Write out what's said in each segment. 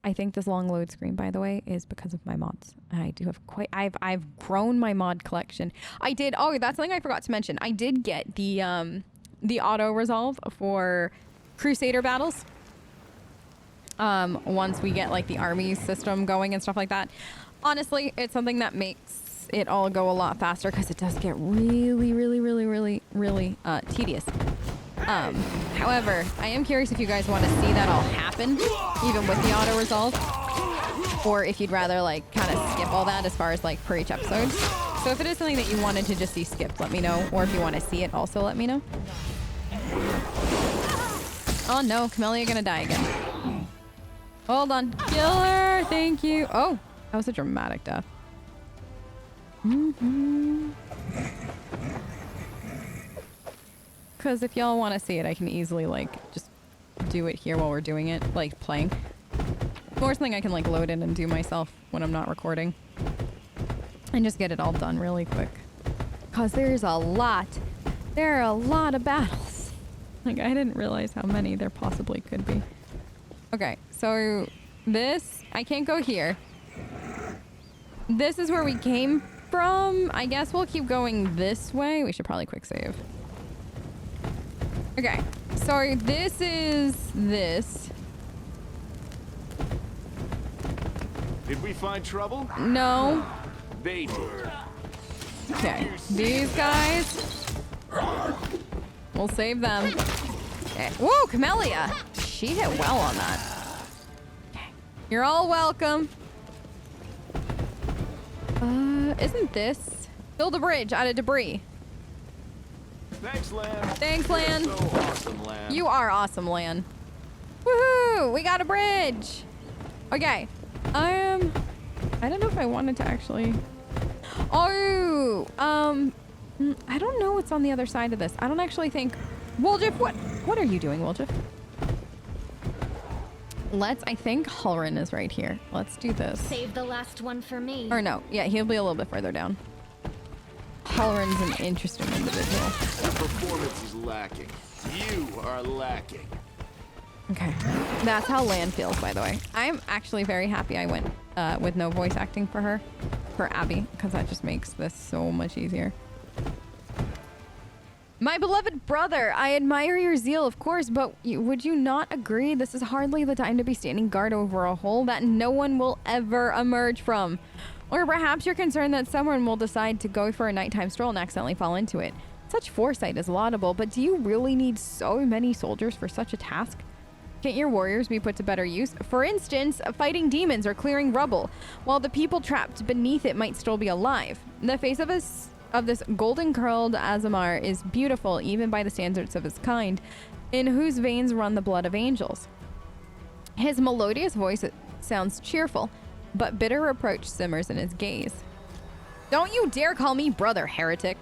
I think this long load screen, by the way, is because of my mods. I do have I've grown my mod collection. I did. Oh, that's something I forgot to mention. I did get the auto resolve for Crusader battles. Once we get like the army system going and stuff like that. Honestly, it's something that makes it all go a lot faster because it does get really tedious. However, I am curious if you guys want to see that all happen, even with the auto resolve, or if you'd rather like kind of skip all that as far as like per each episode. So if it is something that you wanted to just see skipped, let me know, or if you want to see it, also let me know. Oh no, Camellia gonna die again. Hold on, kill her. Thank you. Oh, that was a dramatic death. Because if y'all want to see it, I can easily like just do it here while we're doing it, like playing. Or something I can like load in and do myself when I'm not recording. And just get it all done really quick. Because there are a lot of battles. Like I didn't realize how many there possibly could be. Okay, so this, I can't go here. This is where we came from. I guess we'll keep going this way. We should probably quick save. Okay, so this is this. Did we find trouble? No. They did. Okay, these guys. We'll save them. Okay. Whoa, Camellia! She hit well on that. Okay. You're all welcome. Isn't this? Build a bridge out of debris. Thanks, Lan. Thanks, Lan. You're so awesome, Lan. You are awesome, Lan. Woohoo! We got a bridge. Okay. I don't know if I wanted to actually. Oh, I don't know what's on the other side of this. I don't actually think. Woljif, what are you doing, Woljif? I think Hulrun is right here. Let's do this. Save the last one for me. Or no, yeah, he'll be a little bit further down. Hulrun's an interesting individual. Performance is lacking. You are lacking. Okay, that's how Lan feels, by the way. I'm actually very happy I went with no voice acting for her, for Abby, because that just makes this so much easier. My beloved brother, I admire your zeal, of course, but would you not agree this is hardly the time to be standing guard over a hole that no one will ever emerge from? Or perhaps you're concerned that someone will decide to go for a nighttime stroll and accidentally fall into it. Such foresight is laudable, but do you really need so many soldiers for such a task? Can't your warriors be put to better use? For instance, fighting demons or clearing rubble, while the people trapped beneath it might still be alive. The face of this golden-curled Azamar is beautiful even by the standards of his kind, in whose veins run the blood of angels. His melodious voice sounds cheerful, but bitter reproach simmers in his gaze. Don't you dare call me brother, heretic!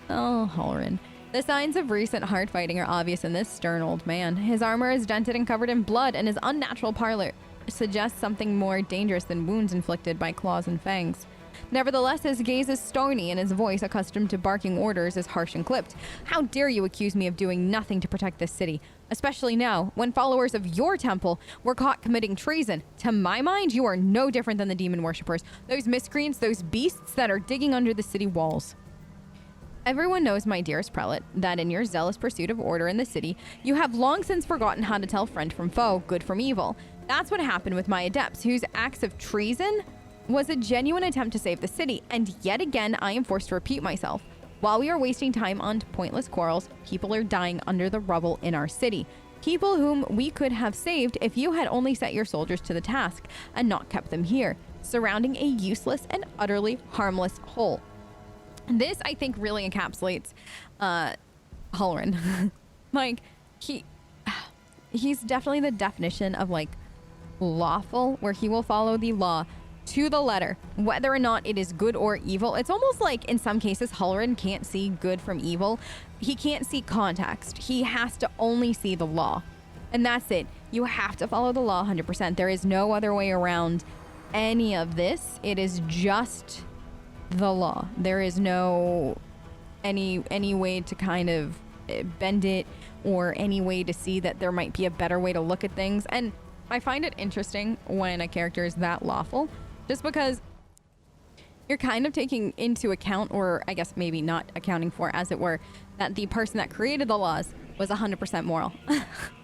Oh, Hulrun. The signs of recent hard fighting are obvious in this stern old man. His armor is dented and covered in blood, and his unnatural pallor suggests something more dangerous than wounds inflicted by claws and fangs. Nevertheless, his gaze is stony, and his voice, accustomed to barking orders, is harsh and clipped. How dare you accuse me of doing nothing to protect this city? Especially now, when followers of your temple were caught committing treason. To my mind, you are no different than the demon worshippers, those miscreants, those beasts that are digging under the city walls. Everyone knows, my dearest prelate, that in your zealous pursuit of order in the city, you have long since forgotten how to tell friend from foe, good from evil. That's what happened with my adepts, whose acts of treason was a genuine attempt to save the city, and yet again I am forced to repeat myself. While we are wasting time on pointless quarrels, people are dying under the rubble in our city. People whom we could have saved if you had only set your soldiers to the task and not kept them here, surrounding a useless and utterly harmless hole. This, I think, really encapsulates Hulrun. Like, he's definitely the definition of, like, lawful, where he will follow the law to the letter, whether or not it is good or evil. It's almost like, in some cases, Hulrun can't see good from evil. He can't see context. He has to only see the law. And that's it. You have to follow the law 100%. There is no other way around any of this. It is just the law. There is no any way to kind of bend it, or any way to see that there might be a better way to look at things. And I find it interesting when a character is that lawful, just because you're kind of taking into account, or I guess maybe not accounting for, as it were, that the person that created the laws was 100% moral.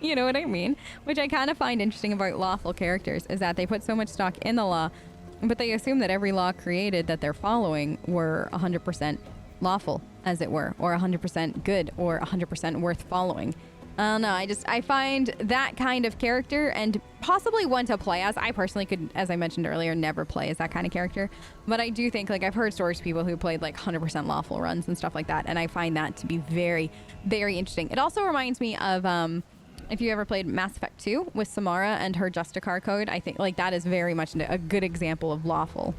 You know what I mean? Which I kind of find interesting about lawful characters, is that they put so much stock in the law, but they assume that every law created that they're following were 100% lawful, as it were, or 100% good, or 100% worth following. I don't know, I find that kind of character, and possibly one to play as. I personally could, as I mentioned earlier, never play as that kind of character. But I do think, like, I've heard stories of people who played like 100% lawful runs and stuff like that, and I find that to be very, very interesting. It also reminds me of, if you ever played Mass Effect 2 with Samara and her Justicar code, I think like that is very much a good example of lawful.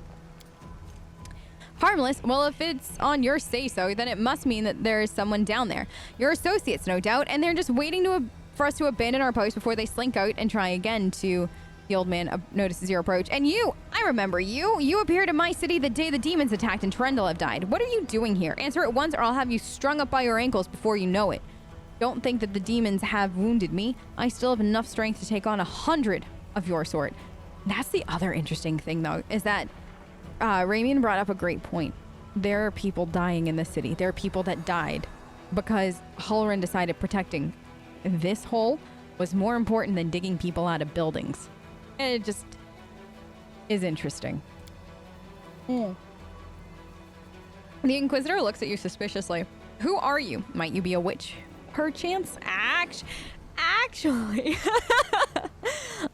Harmless? Well, if it's on your say-so, then it must mean that there is someone down there. Your associates, no doubt, and they're just waiting for us to abandon our post before they slink out and try again. To the old man notices your approach. And you! I remember you! You appeared in my city the day the demons attacked and Trendlev died. What are you doing here? Answer at once or I'll have you strung up by your ankles before you know it. Don't think that the demons have wounded me. I still have enough strength to take on 100 of your sort. That's the other interesting thing, though, is that Ramian brought up a great point. There are people dying in the city. There are people that died because Hulrun decided protecting this hole was more important than digging people out of buildings. And it just is interesting. The Inquisitor looks at you suspiciously. Who are you? Might you be a witch? Perchance? Actually,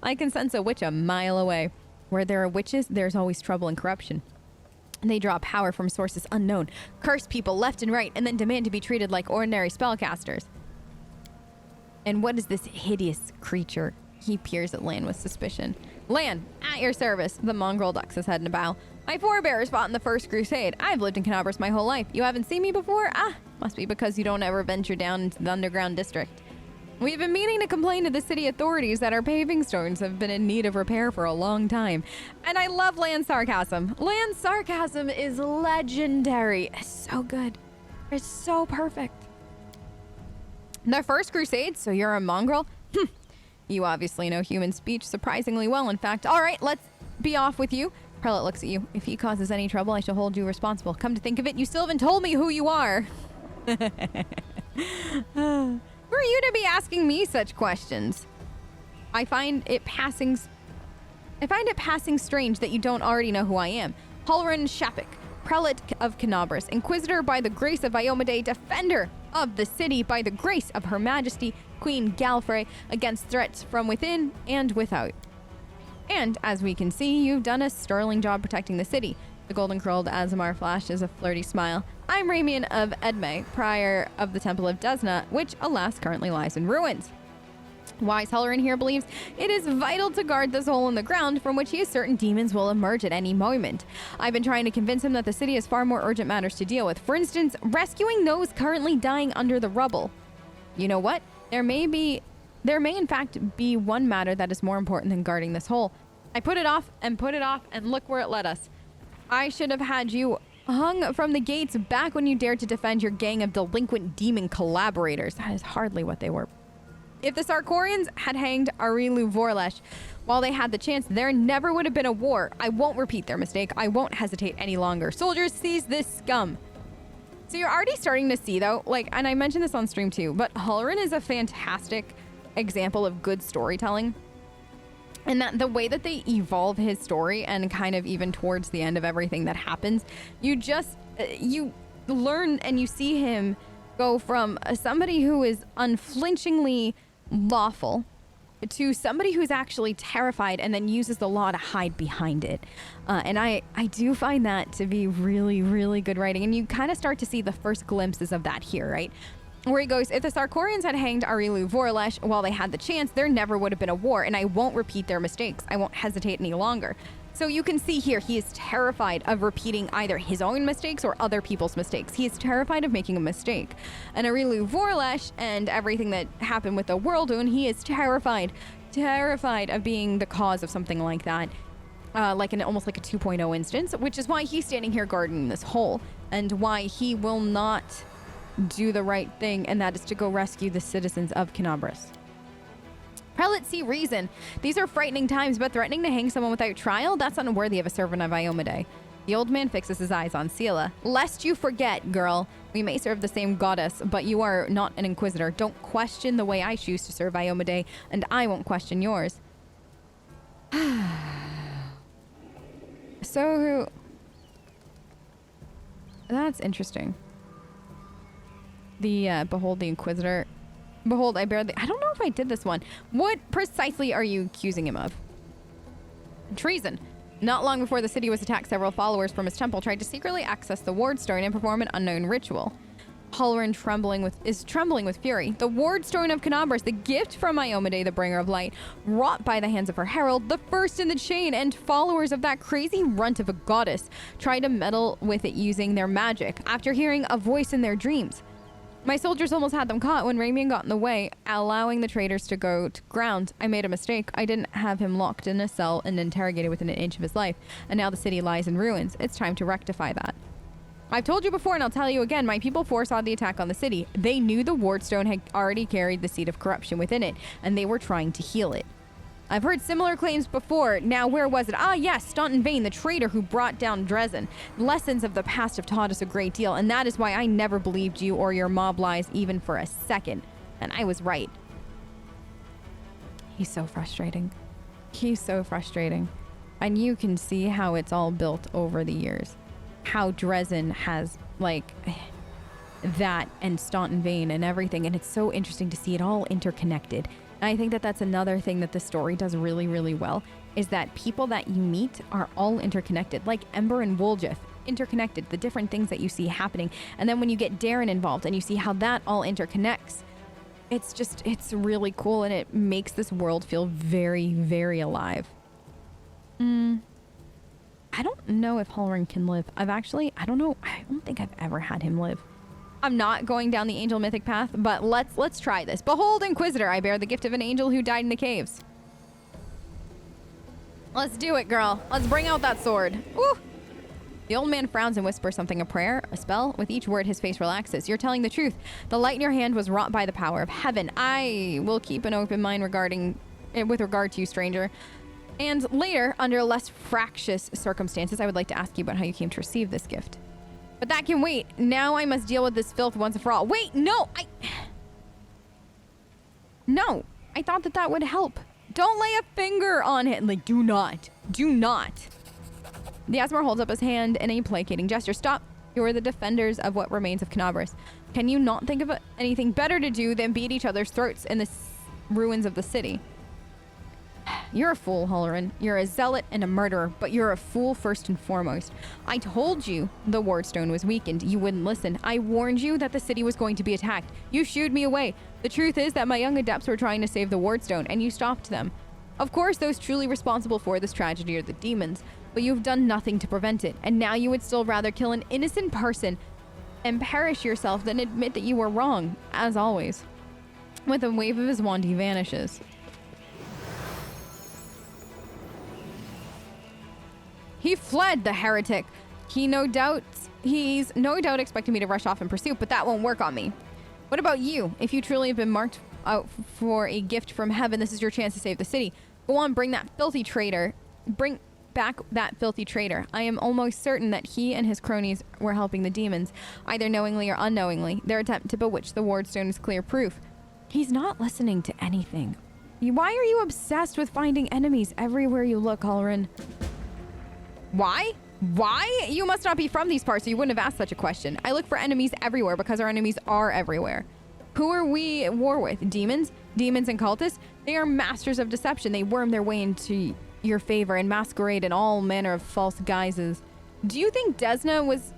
I can sense a witch a mile away. Where there are witches, there's always trouble and corruption. They draw power from sources unknown, curse people left and right, and then demand to be treated like ordinary spellcasters. And what is this hideous creature? He peers at Lan with suspicion. Lan, at your service. The mongrel ducks his head in a bow. My forebears fought in the First Crusade. I've lived in Canabras my whole life. You haven't seen me before? Must be because you don't ever venture down into the underground district. We've been meaning to complain to the city authorities that our paving stones have been in need of repair for a long time. And I love Lan's sarcasm. Lan's sarcasm is legendary. It's so good. It's so perfect. The First Crusade, so you're a mongrel? You obviously know human speech surprisingly well, in fact. All right, let's be off with you. Prelate looks at you. If he causes any trouble, I shall hold you responsible. Come to think of it, you still haven't told me who you are. Who are you to be asking me such questions? I find it passing strange that you don't already know who I am. Hulrun Shapik, Prelate of Canabras, Inquisitor by the grace of Iomade, Defender of the city by the grace of Her Majesty, Queen Galfrey, against threats from within and without. And, as we can see, you've done a sterling job protecting the city. The golden-curled Azamar flashes a flirty smile. I'm Ramian of Edme, prior of the Temple of Desna, which, alas, currently lies in ruins. Wise Hulrun here believes it is vital to guard this hole in the ground from which he is certain demons will emerge at any moment. I've been trying to convince him that the city has far more urgent matters to deal with. For instance, rescuing those currently dying under the rubble. You know what? There may in fact be one matter that is more important than guarding this hole. I put it off, and look where it led us. I should have had you hung from the gates back when you dared to defend your gang of delinquent demon collaborators. That is hardly what they were. If the Sarkorians had hanged Arilu Vorlesh while they had the chance, there never would have been a war. I won't repeat their mistake. I won't hesitate any longer. Soldiers, seize this scum. So you're already starting to see, though, like, and I mentioned this on stream too, but Hulrun is a fantastic example of good storytelling. And that the way that they evolve his story, and kind of even towards the end of everything that happens, you learn and you see him go from somebody who is unflinchingly lawful to somebody who's actually terrified and then uses the law to hide behind it. And I do find that to be really, really good writing. And you kind of start to see the first glimpses of that here, right? Where he goes, if the Sarkorians had hanged Arilu Vorlesh while they had the chance, there never would have been a war, and I won't repeat their mistakes. I won't hesitate any longer. So you can see here, he is terrified of repeating either his own mistakes or other people's mistakes. He is terrified of making a mistake. And Arilu Vorlesh and everything that happened with the Whirldoon, he is terrified of being the cause of something like that. Almost like a 2.0 instance, which is why he's standing here guarding this hole, and why he will not do the right thing, and that is to go rescue the citizens of Canabras. Prelates see reason. These are frightening times, but threatening to hang someone without trial? That's unworthy of a servant of Iomade. The old man fixes his eyes on Seela. Lest you forget, girl, we may serve the same goddess, but you are not an inquisitor. Don't question the way I choose to serve Iomade, and I won't question yours. So, that's interesting. The, behold the Inquisitor. Behold, I bear the... I don't know if I did this one. What precisely are you accusing him of? Treason. Not long before the city was attacked, several followers from his temple tried to secretly access the Wardstone and perform an unknown ritual. Hulrun is trembling with fury. The Wardstone of Canabras, the gift from Iomade, the bringer of light, wrought by the hands of her herald, the first in the chain, and followers of that crazy runt of a goddess, tried to meddle with it using their magic after hearing a voice in their dreams. My soldiers almost had them caught when Ramian got in the way, allowing the traitors to go to ground. I made a mistake. I didn't have him locked in a cell and interrogated within an inch of his life, and now the city lies in ruins. It's time to rectify that. I've told you before, and I'll tell you again, my people foresaw the attack on the city. They knew the Wardstone had already carried the seed of corruption within it, and they were trying to heal it. I've heard similar claims before. Now, where was it? Ah, yes, Staunton Vane, the traitor who brought down Daeran. Lessons of the past have taught us a great deal, and that is why I never believed you or your mob lies even for a second. And I was right. He's so frustrating. He's so frustrating. And you can see how it's all built over the years. How Daeran has, like, that and Staunton Vane and everything, and it's so interesting to see it all interconnected. And I think that that's another thing that the story does really, really well, is that people that you meet are all interconnected, like Ember and Woljith, interconnected, the different things that you see happening. And then when you get Daeran involved and you see how that all interconnects, it's really cool, and it makes this world feel very, very alive. I don't know if Hulrun can live. I don't know. I don't think I've ever had him live. I'm not going down the angel mythic path, but let's try this. Behold, Inquisitor, I bear the gift of an angel who died in the caves. Let's do it, girl. Let's bring out that sword. Woo! The old man frowns and whispers something, a prayer, a spell. With each word, his face relaxes. You're telling the truth. The light in your hand was wrought by the power of heaven. I will keep an open mind with regard to you, stranger. And later, under less fractious circumstances, I would like to ask you about how you came to receive this gift. But that can wait. Now I must deal with this filth once and for all. Wait, no, No, I thought that would help. Don't lay a finger on it. Like, do not. Do not. The Asmar holds up his hand in a placating gesture. Stop. You are the defenders of what remains of Canabras. Can you not think of anything better to do than beat each other's throats in the ruins of the city? You're a fool, Hulrun. You're a zealot and a murderer, but you're a fool first and foremost. I told you the Wardstone was weakened. You wouldn't listen. I warned you that the city was going to be attacked. You shooed me away. The truth is that my young adepts were trying to save the Wardstone, and you stopped them. Of course, those truly responsible for this tragedy are the demons, but you've done nothing to prevent it, and now you would still rather kill an innocent person and perish yourself than admit that you were wrong, as always. With a wave of his wand, he vanishes. He fled, the heretic. He's no doubt expecting me to rush off in pursuit, but that won't work on me. What about you? If you truly have been marked out for a gift from heaven, this is your chance to save the city. Go on, bring back that filthy traitor. I am almost certain that he and his cronies were helping the demons, either knowingly or unknowingly. Their attempt to bewitch the Wardstone is clear proof. He's not listening to anything. Why are you obsessed with finding enemies everywhere you look, Hulrun? Why? Why? You must not be from these parts, or you wouldn't have asked such a question. I look for enemies everywhere because our enemies are everywhere. Who are we at war with? Demons? Demons and cultists? They are masters of deception. They worm their way into your favor and masquerade in all manner of false guises. Do you think Dresden was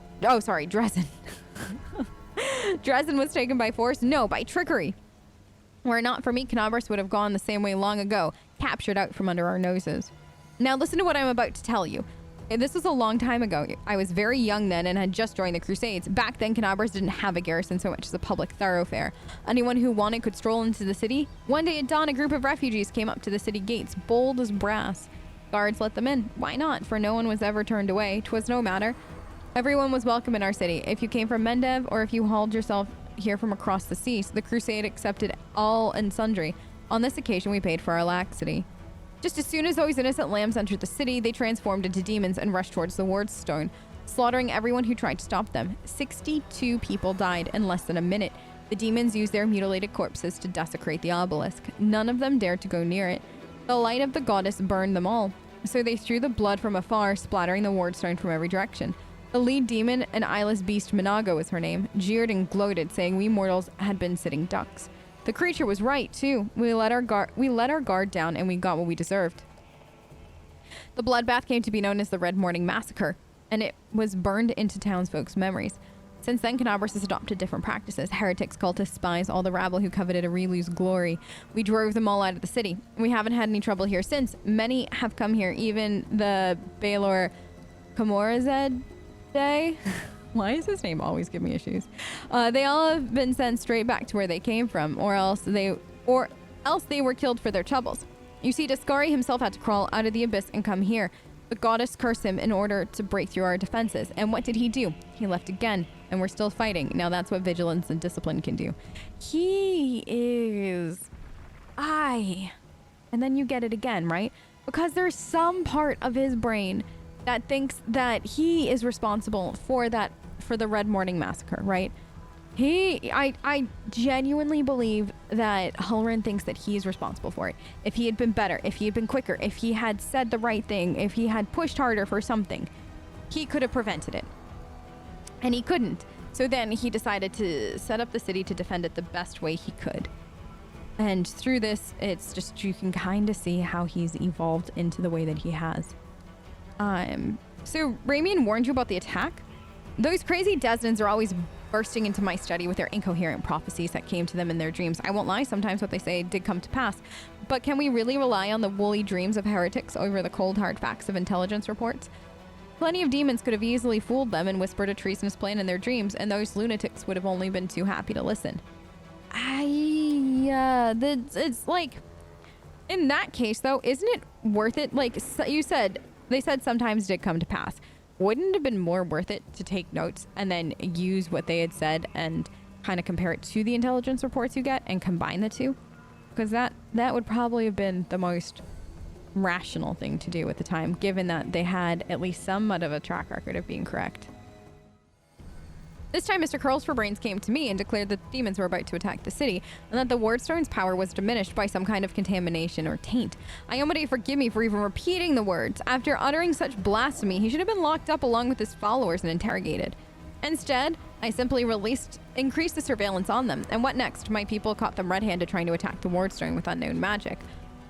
taken by force? No, by trickery. Were it not for me, Canabras would have gone the same way long ago, captured out from under our noses. Now listen to what I'm about to tell you. This was a long time ago. I was very young then and had just joined the Crusades. Back then, Canabras didn't have a garrison so much as a public thoroughfare. Anyone who wanted could stroll into the city. One day at dawn, a group of refugees came up to the city gates, bold as brass. Guards let them in. Why not? For no one was ever turned away. 'Twas no matter. Everyone was welcome in our city. If you came from Mendev or if you hauled yourself here from across the seas, the Crusade accepted all and sundry. On this occasion, we paid for our laxity. Just as soon as those innocent lambs entered the city, they transformed into demons and rushed towards the ward stone, slaughtering everyone who tried to stop them. 62 people died in less than a minute. The demons used their mutilated corpses to desecrate the obelisk. None of them dared to go near it. The light of the goddess burned them all, so they threw the blood from afar, splattering the ward stone from every direction. The lead demon, an eyeless beast, Minago was her name, jeered and gloated, saying we mortals had been sitting ducks. The creature was right, too. We let our guard down, and we got what we deserved. The bloodbath came to be known as the Red Morning Massacre, and it was burned into townsfolk's memories. Since then, Canabras has adopted different practices. Heretics, cultists, spies, all the rabble who coveted Aurilu's glory. We drove them all out of the city. We haven't had any trouble here since. Many have come here, even the Baylor Kamorazed Day. Why does his name always give me issues? They all have been sent straight back to where they came from, or else they were killed for their troubles. You see, Daskari himself had to crawl out of the abyss and come here. The goddess cursed him in order to break through our defenses. And what did he do? He left again, and we're still fighting. Now that's what vigilance and discipline can do. He is... And then you get it again, right? Because there's some part of his brain that thinks that he is responsible for the Red Morning Massacre, right? I genuinely believe that Hulrun thinks that he's responsible for it. If he had been better, if he had been quicker, if he had said the right thing, if he had pushed harder for something, he could have prevented it. And he couldn't. So then he decided to set up the city to defend it the best way he could. And through this, it's just, you can kind of see how he's evolved into the way that he has. So Ramian warned you about the attack? Those crazy Desnans are always bursting into my study with their incoherent prophecies that came to them in their dreams. I won't lie, sometimes what they say did come to pass. But can we really rely on the woolly dreams of heretics over the cold hard facts of intelligence reports? Plenty of demons could have easily fooled them and whispered a treasonous plan in their dreams, and those lunatics would have only been too happy to listen. It's like, in that case though, isn't it worth it? Like you said, they said sometimes did come to pass. Wouldn't it have been more worth it to take notes and then use what they had said and kind of compare it to the intelligence reports you get and combine the two? Because that would probably have been the most rational thing to do at the time, given that they had at least somewhat of a track record of being correct. This time, Mr. Curls for Brains came to me and declared that the demons were about to attack the city, and that the Wardstone's power was diminished by some kind of contamination or taint. Iomade forgive me for even repeating the words. After uttering such blasphemy, he should have been locked up along with his followers and interrogated. Instead, I simply increased the surveillance on them, and what next? My people caught them red-handed trying to attack the Wardstone with unknown magic.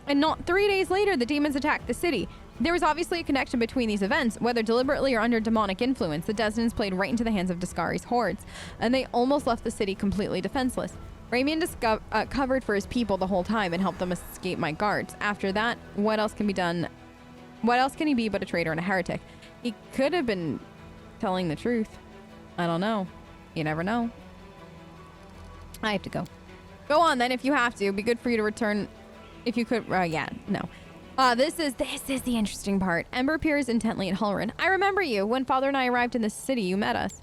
And not 3 days later, the demons attacked the city. There was obviously a connection between these events, whether deliberately or under demonic influence. The Desnans played right into the hands of Daskari's hordes, and they almost left the city completely defenseless. Ramian covered for his people the whole time and helped them escape my guards. After that, what else can be done? What else can he be but a traitor and a heretic? He could have been telling the truth. I don't know. You never know. I have to go. Go on then if you have to. It'd be good for you to return if you could. Yeah, no. This is the interesting part. Ember peers intently at Hulrun. I remember you. When Father and I arrived in this city, you met us.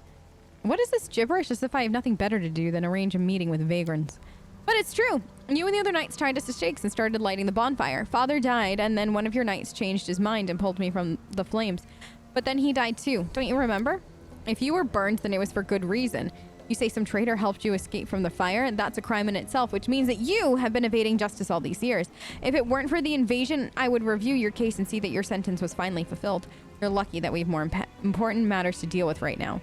What is this gibberish as if I have nothing better to do than arrange a meeting with vagrants? But it's true. You and the other knights tied us to stakes and started lighting the bonfire. Father died, and then one of your knights changed his mind and pulled me from the flames. But then he died too. Don't you remember? If you were burned, then it was for good reason. You say some traitor helped you escape from the fire, and that's a crime in itself, which means that you have been evading justice all these years. If it weren't for the invasion, I would review your case and see that your sentence was finally fulfilled. You're lucky that we have more important matters to deal with right now.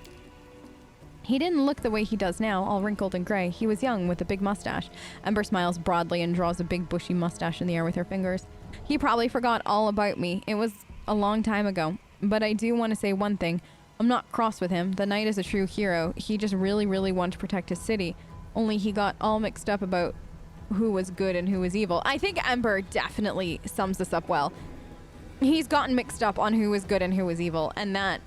He didn't look the way he does now, all wrinkled and gray. He was young, with a big mustache. Ember smiles broadly and draws a big bushy mustache in the air with her fingers. He probably forgot all about me. It was a long time ago. But I do want to say one thing. I'm not cross with him. The knight is a true hero. He just really, really wanted to protect his city. Only he got all mixed up about who was good and who was evil. I think Ember definitely sums this up well. He's gotten mixed up on who was good and who was evil, and that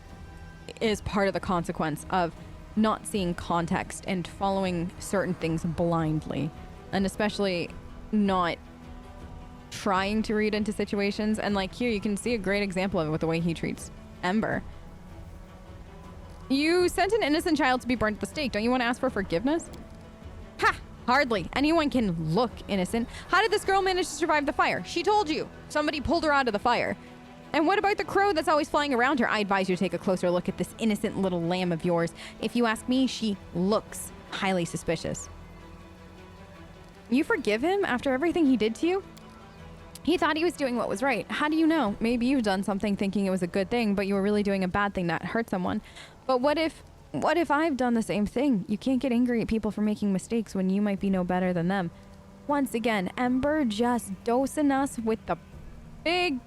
is part of the consequence of not seeing context and following certain things blindly, and especially not trying to read into situations. And like here, you can see a great example of it with the way he treats Ember. You sent an innocent child to be burned at the stake. Don't you want to ask for forgiveness? Ha! Hardly. Anyone can look innocent. How did this girl manage to survive the fire? She told you. Somebody pulled her out of the fire. And what about the crow that's always flying around her? I advise you to take a closer look at this innocent little lamb of yours. If you ask me, she looks highly suspicious. You forgive him after everything he did to you? He thought he was doing what was right. How do you know? Maybe you've done something thinking it was a good thing, but you were really doing a bad thing that hurt someone. But what if I've done the same thing? You can't get angry at people for making mistakes when you might be no better than them. Once again, Ember just dosing us with the big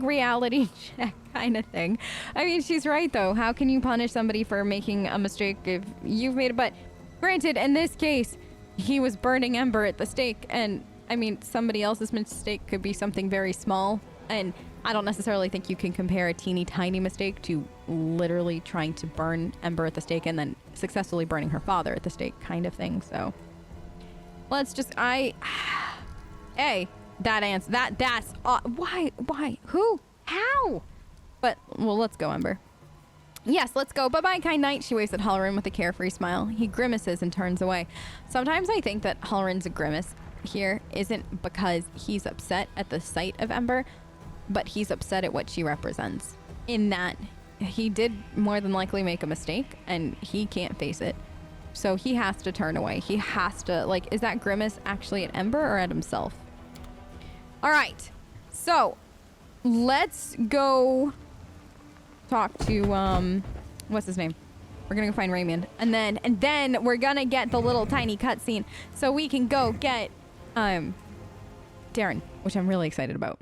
reality check kind of thing. I mean, she's right though. How can you punish somebody for making a mistake if you've made it? But granted, in this case, he was burning Ember at the stake, and I mean, somebody else's mistake could be something very small, and I don't necessarily think you can compare a teeny tiny mistake to literally trying to burn Ember at the stake and then successfully burning her father at the stake kind of thing. So let's just, that's why, who, how? But, well, let's go, Ember. Yes, let's go. Bye-bye, kind knight. She waves at Hulrun with a carefree smile. He grimaces and turns away. Sometimes I think that Hulrun's grimace here isn't because he's upset at the sight of Ember, but he's upset at what she represents. In that he did more than likely make a mistake and he can't face it. So he has to turn away. He has to, like, is that grimace actually at Ember or at himself? All right. So let's go talk to, what's his name? We're gonna go find Raymond. And then we're gonna get the little tiny cutscene so we can go get, Daeran, which I'm really excited about.